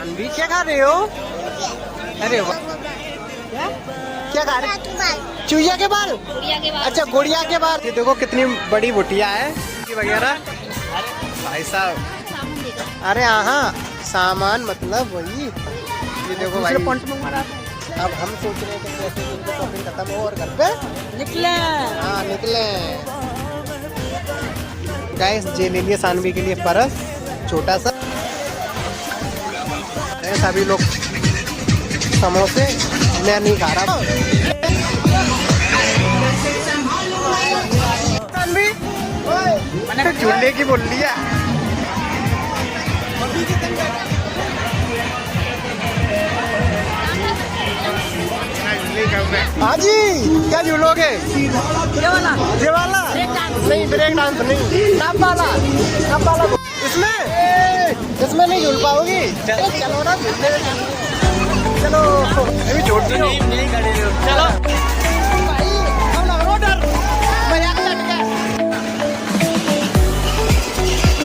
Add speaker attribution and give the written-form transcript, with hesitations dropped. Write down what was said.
Speaker 1: सानवी क्या खा रहे हो? अरे वाह, क्या खा रहे? चूहिया के बाल। अच्छा, गुड़िया के बाल। ये देखो कितनी बड़ी बुटिया है वगैरह। भाई साहब, अरे हाँ, सामान मतलब वही। ये देखो भाई, अब हम सोच रहे हैं कि जैसे इनकी शॉपिंग खत्म हो और घर पे निकले। हाँ निकले। गाइस, ये ले लिए सानवी के लिए परस, छोटा सा। सभी लोग समोसे, मैं नहीं खा रहा। सानवी मैंने झूले की बोल लिया। हाँ जी, क्या झूलोगे? ये वाला नहीं, ब्रेक डांस नहीं, टप वाला। इसमें नहीं झूल पाओगी। चलो ना, चलो अभी छोड़ दो। चलो